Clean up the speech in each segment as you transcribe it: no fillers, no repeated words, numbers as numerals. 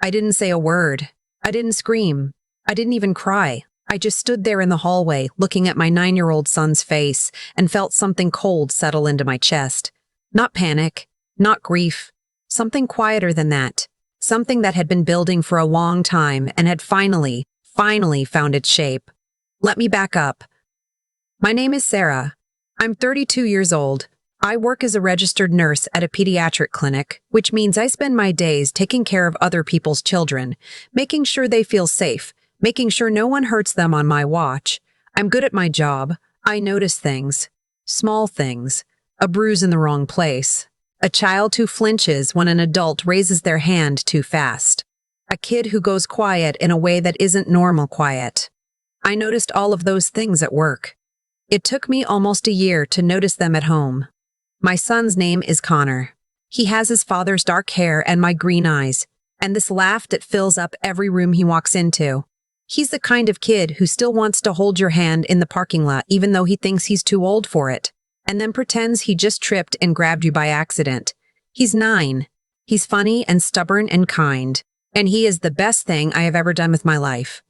I didn't say a word. I didn't scream. I didn't even cry. I just stood there in the hallway, looking at my 9-year-old son's face, and felt something cold settle into my chest. Not panic, not grief. Something quieter than that. Something that had been building for a long time and had finally found its shape. Let me back up. My name is Sarah. I'm 32 years old. I work as a registered nurse at a pediatric clinic, which means I spend my days taking care of other people's children, making sure they feel safe, making sure no one hurts them on my watch. I'm good at my job. I notice things. Small things. A bruise in the wrong place. A child who flinches when an adult raises their hand too fast. A kid who goes quiet in a way that isn't normal quiet. I noticed all of those things at work. It took me almost a year to notice them at home. My son's name is Connor. He has his father's dark hair and my green eyes, and this laugh that fills up every room he walks into. He's the kind of kid who still wants to hold your hand in the parking lot even though he thinks he's too old for it, and then pretends he just tripped and grabbed you by accident. He's 9. He's funny and stubborn and kind, and he is the best thing I have ever done with my life.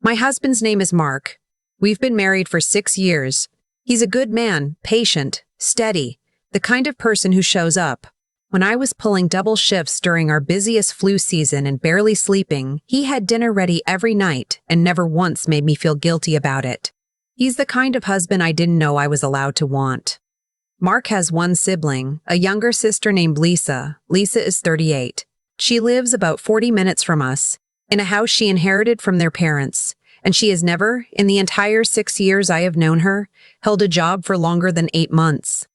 My husband's name is Mark. We've been married for 6 years. He's a good man, patient, steady, the kind of person who shows up. When I was pulling double shifts during our busiest flu season and barely sleeping, he had dinner ready every night and never once made me feel guilty about it. He's the kind of husband I didn't know I was allowed to want. Mark has one sibling, a younger sister named Lisa. Lisa is 38. She lives about 40 minutes from us, in a house she inherited from their parents, and she has never, in the entire 6 years I have known her, held a job for longer than 8 months.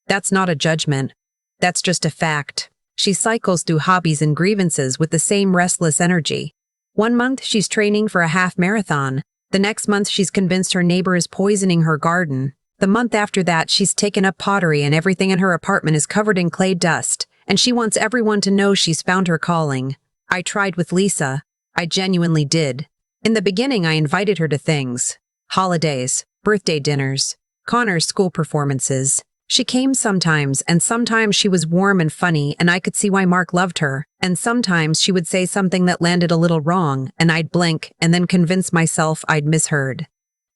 That's not a judgment. That's just a fact. She cycles through hobbies and grievances with the same restless energy. 1 month she's training for a half marathon. The next month she's convinced her neighbor is poisoning her garden. The month after that she's taken up pottery and everything in her apartment is covered in clay dust, and she wants everyone to know she's found her calling. I tried with Lisa. I genuinely did. In the beginning I invited her to things. Holidays, birthday dinners, Connor's school performances. She came sometimes, and sometimes she was warm and funny, and I could see why Mark loved her, and sometimes she would say something that landed a little wrong, and I'd blink and then convince myself I'd misheard.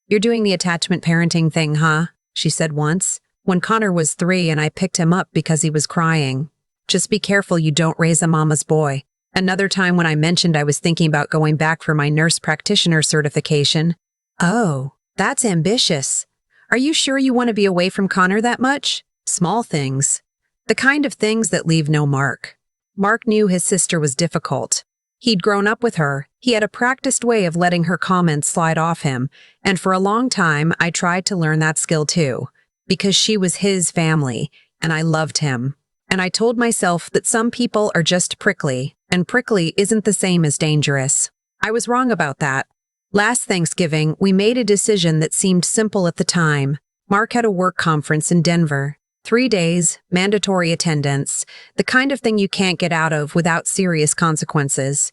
"You're doing the attachment parenting thing, huh?" she said once, when Connor was 3 and I picked him up because he was crying. "Just be careful you don't raise a mama's boy." Another time when I mentioned I was thinking about going back for my nurse practitioner certification. "Oh, that's ambitious. Are you sure you want to be away from Connor that much?" Small things. The kind of things that leave no mark. Mark knew his sister was difficult. He'd grown up with her. He had a practiced way of letting her comments slide off him, and for a long time I tried to learn that skill too, because she was his family, and I loved him. And I told myself that some people are just prickly, and prickly isn't the same as dangerous. I was wrong about that. Last Thanksgiving, we made a decision that seemed simple at the time. Mark had a work conference in Denver. 3 days, mandatory attendance, the kind of thing you can't get out of without serious consequences.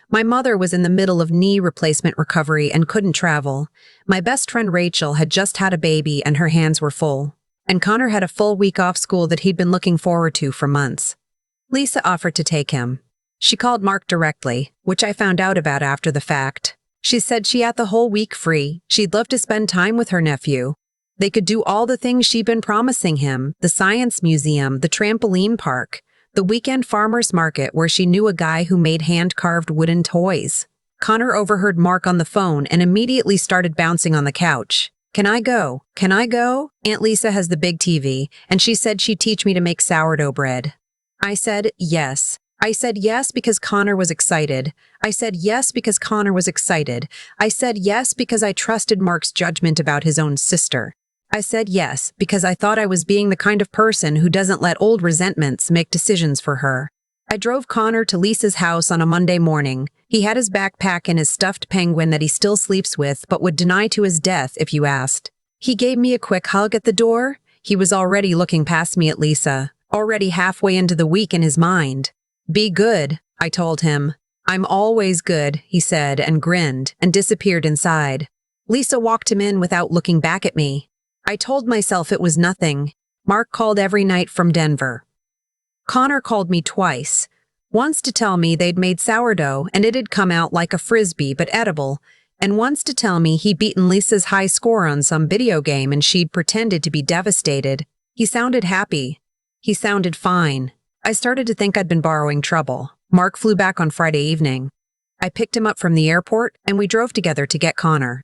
My mother was in the middle of knee replacement recovery and couldn't travel. My best friend Rachel had just had a baby and her hands were full. And Connor had a full week off school that he'd been looking forward to for months. Lisa offered to take him. She called Mark directly, which I found out about after the fact. She said she had the whole week free. She'd love to spend time with her nephew. They could do all the things she'd been promising him, the science museum, the trampoline park, the weekend farmer's market where she knew a guy who made hand-carved wooden toys. Connor overheard Mark on the phone and immediately started bouncing on the couch. "Can I go? Can I go? Aunt Lisa has the big TV, and she said she'd teach me to make sourdough bread." I said yes. I said yes because Connor was excited. I said yes because Connor was excited. I said yes because I trusted Mark's judgment about his own sister. I said yes because I thought I was being the kind of person who doesn't let old resentments make decisions for her. I drove Connor to Lisa's house on a Monday morning. He had his backpack and his stuffed penguin that he still sleeps with but would deny to his death if you asked. He gave me a quick hug at the door. He was already looking past me at Lisa, already halfway into the week in his mind. "Be good," I told him. "I'm always good," he said and grinned and disappeared inside. Lisa walked him in without looking back at me. I told myself it was nothing. Mark called every night from Denver. Connor called me twice. Once to tell me they'd made sourdough and it had come out like a frisbee but edible, and once to tell me he'd beaten Lisa's high score on some video game and she'd pretended to be devastated. He sounded happy. He sounded fine. I started to think I'd been borrowing trouble. Mark flew back on Friday evening. I picked him up from the airport and we drove together to get Connor.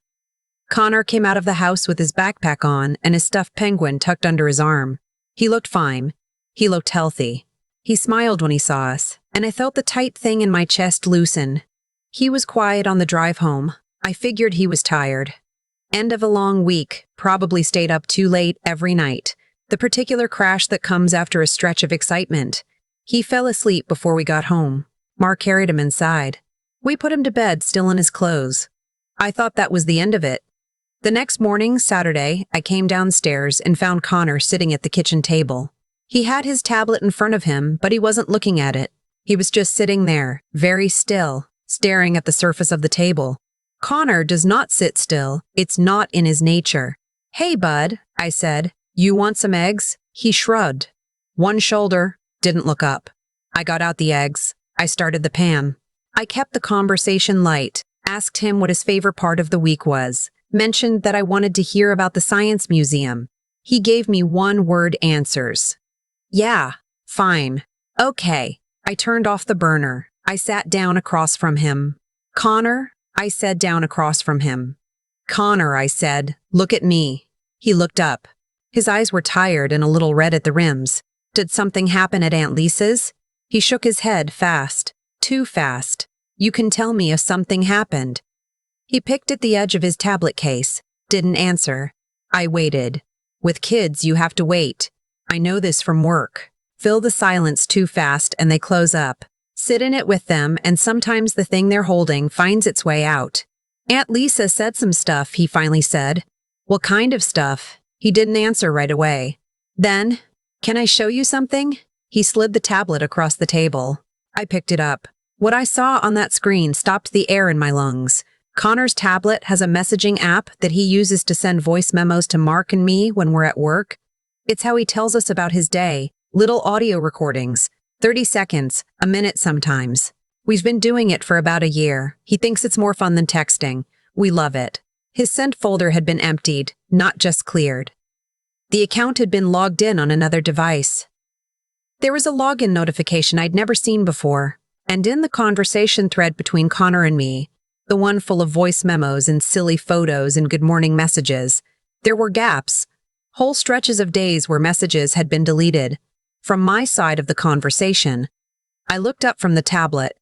Connor came out of the house with his backpack on and his stuffed penguin tucked under his arm. He looked fine. He looked healthy. He smiled when he saw us, and I felt the tight thing in my chest loosen. He was quiet on the drive home. I figured he was tired. End of a long week, probably stayed up too late every night. The particular crash that comes after a stretch of excitement. He fell asleep before we got home. Mark carried him inside. We put him to bed still in his clothes. I thought that was the end of it. The next morning, Saturday, I came downstairs and found Connor sitting at the kitchen table. He had his tablet in front of him, but he wasn't looking at it. He was just sitting there, very still, staring at the surface of the table. Connor does not sit still. It's not in his nature. "Hey, bud," I said. "You want some eggs?" He shrugged. One shoulder, didn't look up. I got out the eggs. I started the pan. I kept the conversation light, asked him what his favorite part of the week was, mentioned that I wanted to hear about the science museum. He gave me one-word answers. "Yeah, fine. Okay." I turned off the burner. I sat down across from him. "Connor," I said down across from him. "Connor," I said, "look at me." He looked up. His eyes were tired and a little red at the rims. Did something happen at Aunt Lisa's? He shook his head fast. Too fast. "You can tell me if something happened." He picked at the edge of his tablet case. Didn't answer. I waited. With kids, you have to wait. I know this from work. Fill the silence too fast and they close up. Sit in it with them and sometimes the thing they're holding finds its way out. "Aunt Lisa said some stuff," he finally said. "What kind of stuff?" He didn't answer right away. Then, "Can I show you something?" He slid the tablet across the table. I picked it up. What I saw on that screen stopped the air in my lungs. Connor's tablet has a messaging app that he uses to send voice memos to Mark and me when we're at work. It's how he tells us about his day, little audio recordings, 30 seconds, a minute sometimes. We've been doing it for about a year. He thinks it's more fun than texting. We love it. His sent folder had been emptied, not just cleared. The account had been logged in on another device. There was a login notification I'd never seen before, and in the conversation thread between Connor and me, the one full of voice memos and silly photos and good morning messages, there were gaps, whole stretches of days where messages had been deleted. From my side of the conversation, I looked up from the tablet.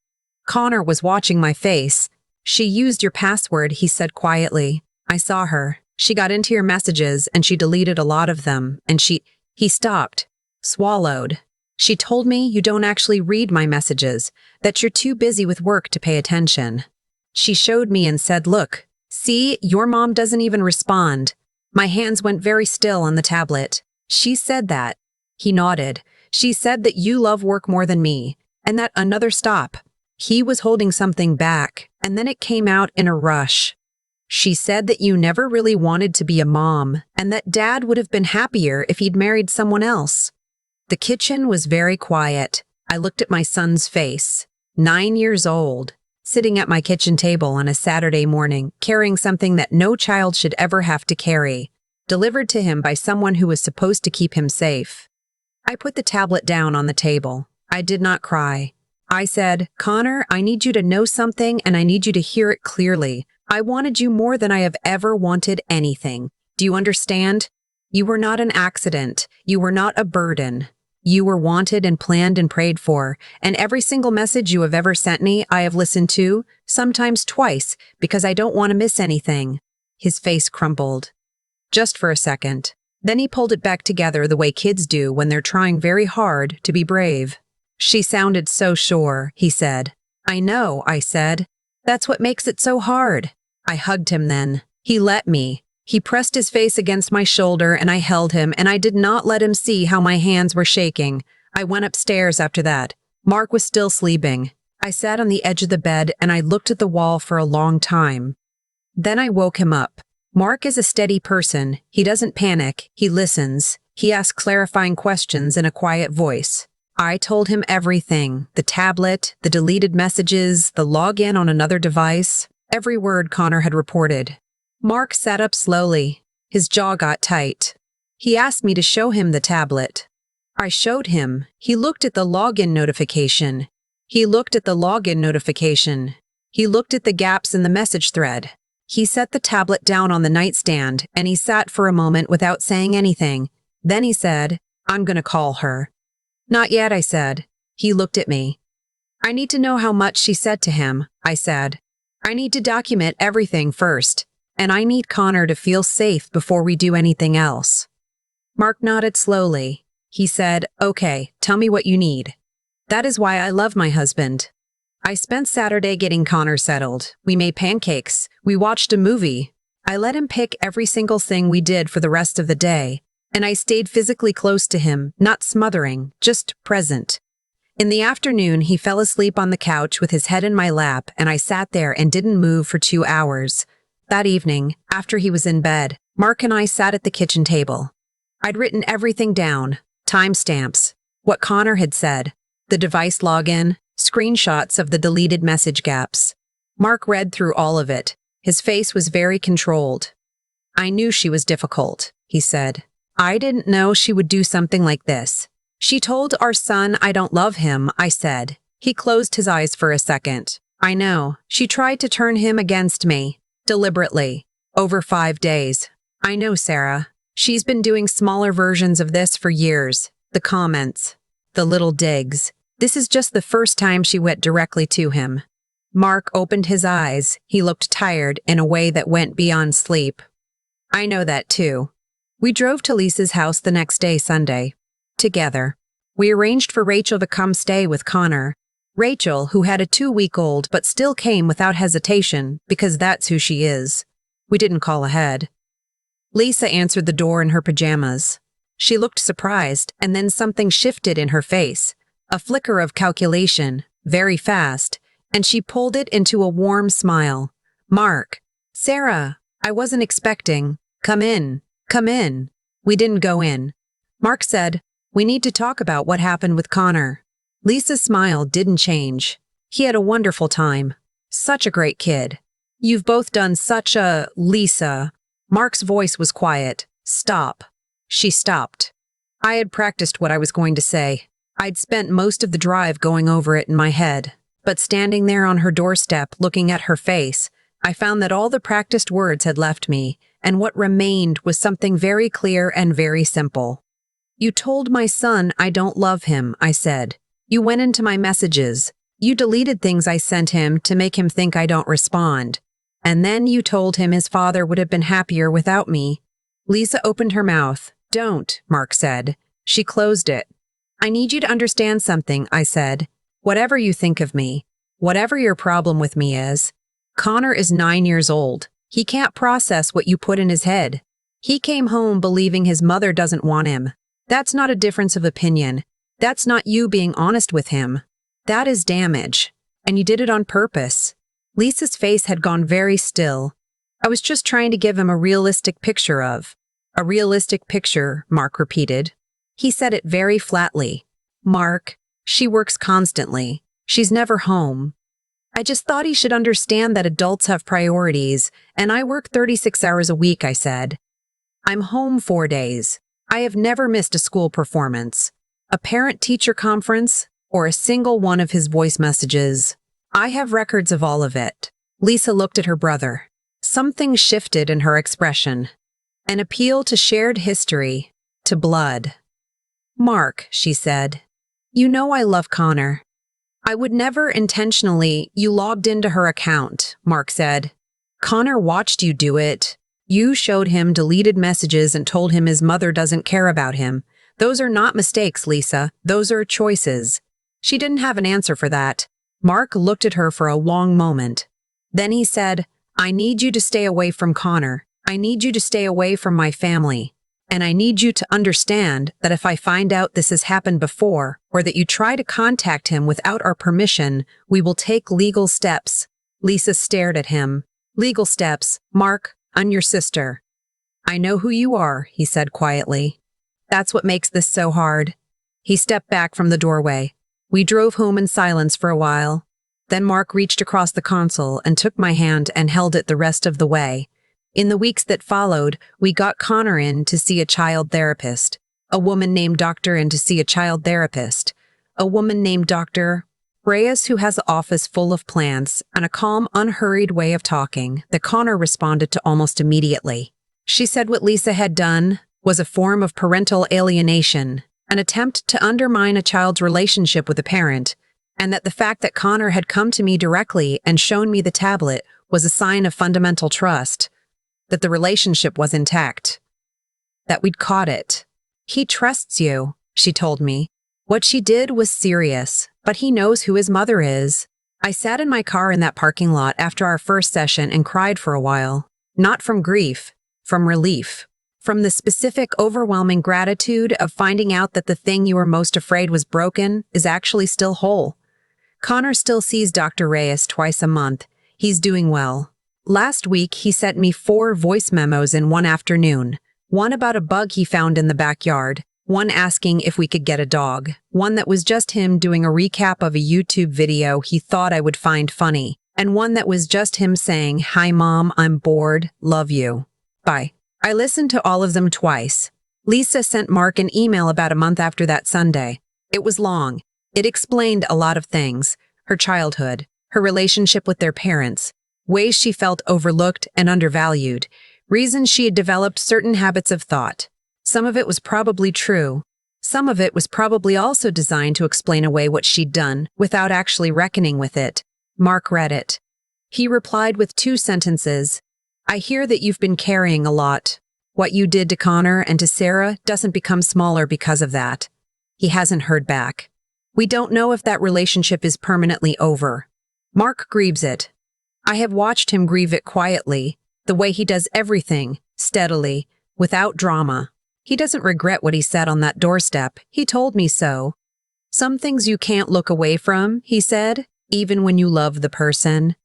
Connor was watching my face. "She used your password," he said quietly. "I saw her. She got into your messages and she deleted a lot of them, and He stopped, swallowed. "She told me you don't actually read my messages, that you're too busy with work to pay attention." She showed me and said, "Look, see, your mom doesn't even respond." My hands went very still on the tablet. "She said that." He nodded. "She said that you love work more than me, and that another stop." He was holding something back, and then it came out in a rush. "She said that you never really wanted to be a mom, and that Dad would have been happier if he'd married someone else." The kitchen was very quiet. I looked at my son's face, 9 years old, sitting at my kitchen table on a Saturday morning, carrying something that no child should ever have to carry, delivered to him by someone who was supposed to keep him safe. I put the tablet down on the table. I did not cry. I said, "Connor, I need you to know something and I need you to hear it clearly. I wanted you more than I have ever wanted anything. Do you understand? You were not an accident. You were not a burden. You were wanted and planned and prayed for, and every single message you have ever sent me, I have listened to, sometimes twice, because I don't want to miss anything." His face crumpled. Just for a second. Then he pulled it back together the way kids do when they're trying very hard to be brave. "She sounded so sure," he said. "I know," I said. "That's what makes it so hard." I hugged him then. He let me. He pressed his face against my shoulder and I held him, and I did not let him see how my hands were shaking. I went upstairs after that. Mark was still sleeping. I sat on the edge of the bed and I looked at the wall for a long time. Then I woke him up. Mark is a steady person. He doesn't panic. He listens. He asks clarifying questions in a quiet voice. I told him everything, the tablet, the deleted messages, the login on another device, every word Connor had reported. Mark sat up slowly. His jaw got tight. He asked me to show him the tablet. I showed him. He looked at the login notification. He looked at the login notification. He looked at the gaps in the message thread. He set the tablet down on the nightstand, and he sat for a moment without saying anything. Then he said, "I'm gonna call her." "Not yet," I said. He looked at me. "I need to know how much she said to him," I said. "I need to document everything first, and I need Connor to feel safe before we do anything else." Mark nodded slowly. He said, "Okay, tell me what you need." That is why I love my husband. I spent Saturday getting Connor settled. We made pancakes. We watched a movie. I let him pick every single thing we did for the rest of the day, and I stayed physically close to him, not smothering, just present. In the afternoon, he fell asleep on the couch with his head in my lap, and I sat there and didn't move for 2 hours. That evening, after he was in bed, Mark and I sat at the kitchen table. I'd written everything down, timestamps, what Connor had said, the device login, screenshots of the deleted message gaps. Mark read through all of it. His face was very controlled. "I knew she was difficult," he said. "I didn't know she would do something like this. She told our son I don't love him," I said. He closed his eyes for a second. "I know. She tried to turn him against me. Deliberately. Over 5 days. I know, Sarah. She's been doing smaller versions of this for years. The comments. The little digs. This is just the first time she went directly to him." Mark opened his eyes. He looked tired in a way that went beyond sleep. "I know that too." We drove to Lisa's house the next day, Sunday. Together. We arranged for Rachel to come stay with Connor. Rachel, who had a 2-week-old but still came without hesitation because that's who she is. We didn't call ahead. Lisa answered the door in her pajamas. She looked surprised, and then something shifted in her face. A flicker of calculation, very fast, and she pulled it into a warm smile. "Mark." "Sarah, I wasn't expecting." "Come in. Come in." We didn't go in. Mark said, "We need to talk about what happened with Connor." Lisa's smile didn't change. "He had a wonderful time. Such a great kid. You've both done such a..." "Lisa." Mark's voice was quiet. "Stop." She stopped. I had practiced what I was going to say. I'd spent most of the drive going over it in my head. But standing there on her doorstep, looking at her face, I found that all the practiced words had left me, and what remained was something very clear and very simple. "You told my son I don't love him," I said. "You went into my messages. You deleted things I sent him to make him think I don't respond. And then you told him his father would have been happier without me." Lisa opened her mouth. "Don't," Mark said. She closed it. "I need you to understand something," I said. "Whatever you think of me, whatever your problem with me is, Connor is 9 years old. He can't process what you put in his head. He came home believing his mother doesn't want him. That's not a difference of opinion. That's not you being honest with him. That is damage. And you did it on purpose." Lisa's face had gone very still. "I was just trying to give him a realistic picture of..." "A realistic picture," Mark repeated. He said it very flatly. "Mark, she works constantly. She's never home. I just thought he should understand that adults have priorities, and I work 36 hours a week," I said. "I'm home 4 days. I have never missed a school performance, a parent-teacher conference, or a single one of his voice messages. I have records of all of it." Lisa looked at her brother. Something shifted in her expression. An appeal to shared history, to blood. "Mark," she said, "you know I love Connor. I would never intentionally..." "You logged into her account," Mark said. "Connor watched you do it. You showed him deleted messages and told him his mother doesn't care about him. Those are not mistakes, Lisa. Those are choices." She didn't have an answer for that. Mark looked at her for a long moment. Then he said, "I need you to stay away from Connor. I need you to stay away from my family. And I need you to understand that if I find out this has happened before, or that you try to contact him without our permission, we will take legal steps." Lisa stared at him. "Legal steps? Mark, I'm your sister." "I know who you are," he said quietly. "That's what makes this so hard. He stepped back from the doorway. We drove home in silence for a while. Then Mark reached across the console and took my hand and held it the rest of the way. In the weeks that followed, we got Connor in to see a child therapist. A woman named Doctor in to see a child therapist. A woman named Dr. Reyes, who has an office full of plants and a calm, unhurried way of talking that Connor responded to almost immediately. She said what Lisa had done was a form of parental alienation, an attempt to undermine a child's relationship with a parent, and that the fact that Connor had come to me directly and shown me the tablet was a sign of fundamental trust, that the relationship was intact, that we'd caught it. He trusts you, she told me. What she did was serious, but he knows who his mother is. I sat in my car in that parking lot after our first session and cried for a while. Not from grief, from relief. From the specific, overwhelming gratitude of finding out that the thing you were most afraid was broken is actually still whole. Connor still sees Dr. Reyes twice a month. He's doing well. Last week, he sent me 4 voice memos in one afternoon. One about a bug he found in the backyard. One asking if we could get a dog. One that was just him doing a recap of a YouTube video he thought I would find funny. And one that was just him saying, "Hi Mom, I'm bored, love you. Bye." I listened to all of them twice. Lisa sent Mark an email about a month after that Sunday. It was long. It explained a lot of things. Her childhood, her relationship with their parents, ways she felt overlooked and undervalued, reasons she had developed certain habits of thought. Some of it was probably true. Some of it was probably also designed to explain away what she'd done without actually reckoning with it. Mark read it. He replied with 2 sentences. I hear that you've been carrying a lot. What you did to Connor and to Sarah doesn't become smaller because of that. He hasn't heard back. We don't know if that relationship is permanently over. Mark grieves it. I have watched him grieve it quietly, the way he does everything, steadily, without drama. He doesn't regret what he said on that doorstep. He told me so. Some things you can't look away from, he said, even when you love the person.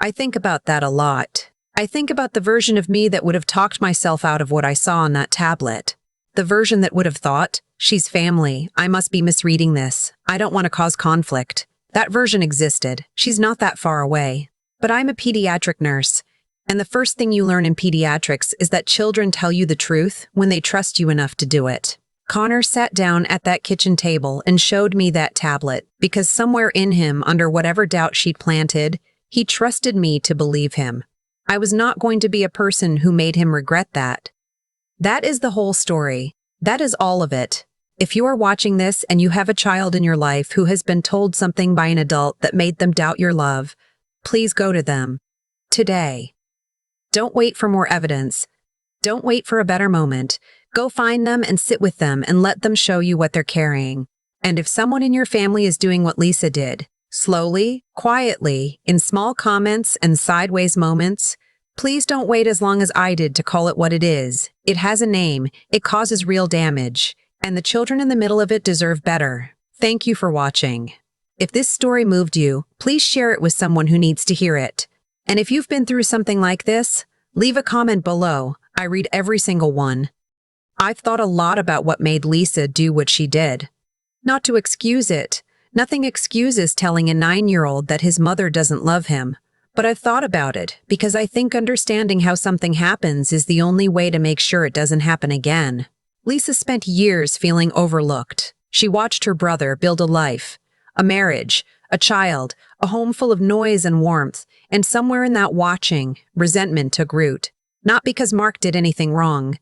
I think about that a lot. I think about the version of me that would have talked myself out of what I saw on that tablet. The version that would have thought, she's family, I must be misreading this, I don't want to cause conflict. That version existed. She's not that far away. But I'm a pediatric nurse, and the first thing you learn in pediatrics is that children tell you the truth when they trust you enough to do it. Connor sat down at that kitchen table and showed me that tablet because somewhere in him, under whatever doubt she'd planted, he trusted me to believe him. I was not going to be a person who made him regret that. That is the whole story. That is all of it. If you are watching this and you have a child in your life who has been told something by an adult that made them doubt your love, please go to them. Today. Don't wait for more evidence. Don't wait for a better moment. Go find them and sit with them and let them show you what they're carrying. And if someone in your family is doing what Lisa did, slowly, quietly, in small comments and sideways moments, please don't wait as long as I did to call it what it is. It has a name, it causes real damage, and the children in the middle of it deserve better. Thank you for watching. If this story moved you, please share it with someone who needs to hear it. And if you've been through something like this, leave a comment below. I read every single one. I've thought a lot about what made Lisa do what she did. Not to excuse it. Nothing excuses telling a 9-year-old that his mother doesn't love him. But I've thought about it because I think understanding how something happens is the only way to make sure it doesn't happen again. Lisa spent years feeling overlooked. She watched her brother build a life, a marriage, a child, a home full of noise and warmth, and somewhere in that watching, resentment took root. Not because Mark did anything wrong,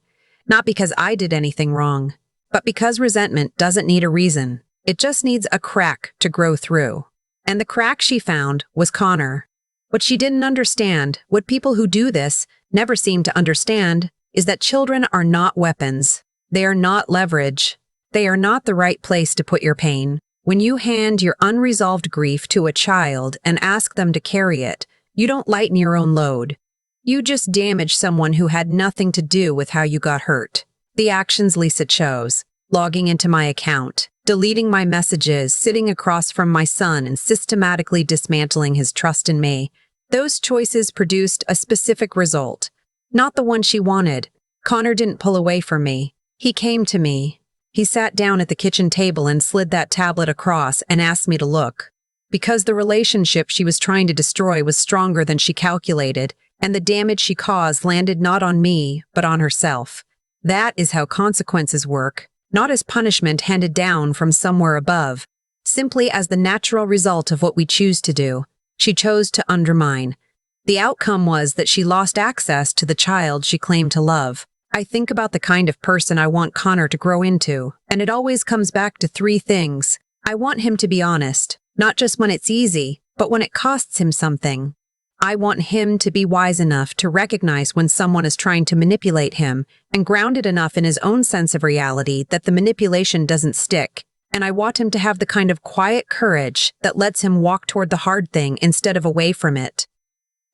not because I did anything wrong, but because resentment doesn't need a reason. It just needs a crack to grow through. And the crack she found was Connor. What she didn't understand, what people who do this never seem to understand, is that children are not weapons. They are not leverage. They are not the right place to put your pain. When you hand your unresolved grief to a child and ask them to carry it, you don't lighten your own load. You just damage someone who had nothing to do with how you got hurt. The actions Lisa chose, logging into my account, deleting my messages, sitting across from my son and systematically dismantling his trust in me, those choices produced a specific result. Not the one she wanted. Connor didn't pull away from me. He came to me. He sat down at the kitchen table and slid that tablet across and asked me to look. Because the relationship she was trying to destroy was stronger than she calculated, and the damage she caused landed not on me, but on herself. That is how consequences work, not as punishment handed down from somewhere above, simply as the natural result of what we choose to do. She chose to undermine. The outcome was that she lost access to the child she claimed to love. I think about the kind of person I want Connor to grow into, and it always comes back to three things. I want him to be honest, not just when it's easy, but when it costs him something. I want him to be wise enough to recognize when someone is trying to manipulate him, and grounded enough in his own sense of reality that the manipulation doesn't stick. And I want him to have the kind of quiet courage that lets him walk toward the hard thing instead of away from it.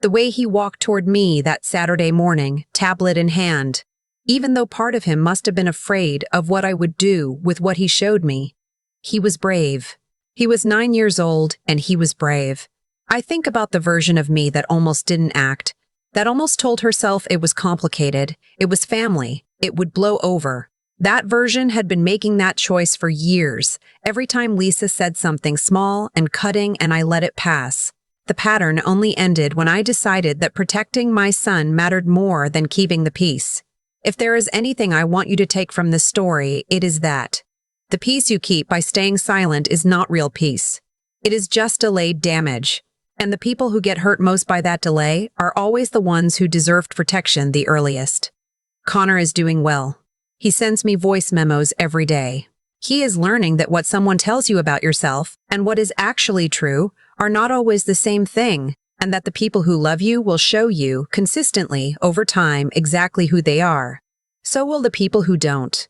The way he walked toward me that Saturday morning, tablet in hand, even though part of him must have been afraid of what I would do with what he showed me. He was brave. He was 9 years old, and he was brave. I think about the version of me that almost didn't act, that almost told herself it was complicated, it was family, it would blow over. That version had been making that choice for years, every time Lisa said something small and cutting and I let it pass. The pattern only ended when I decided that protecting my son mattered more than keeping the peace. If there is anything I want you to take from this story, it is that. The peace you keep by staying silent is not real peace. It is just delayed damage. And the people who get hurt most by that delay are always the ones who deserved protection the earliest. Connor is doing well. He sends me voice memos every day. He is learning that what someone tells you about yourself and what is actually true are not always the same thing, and that the people who love you will show you, consistently, over time, exactly who they are. So will the people who don't.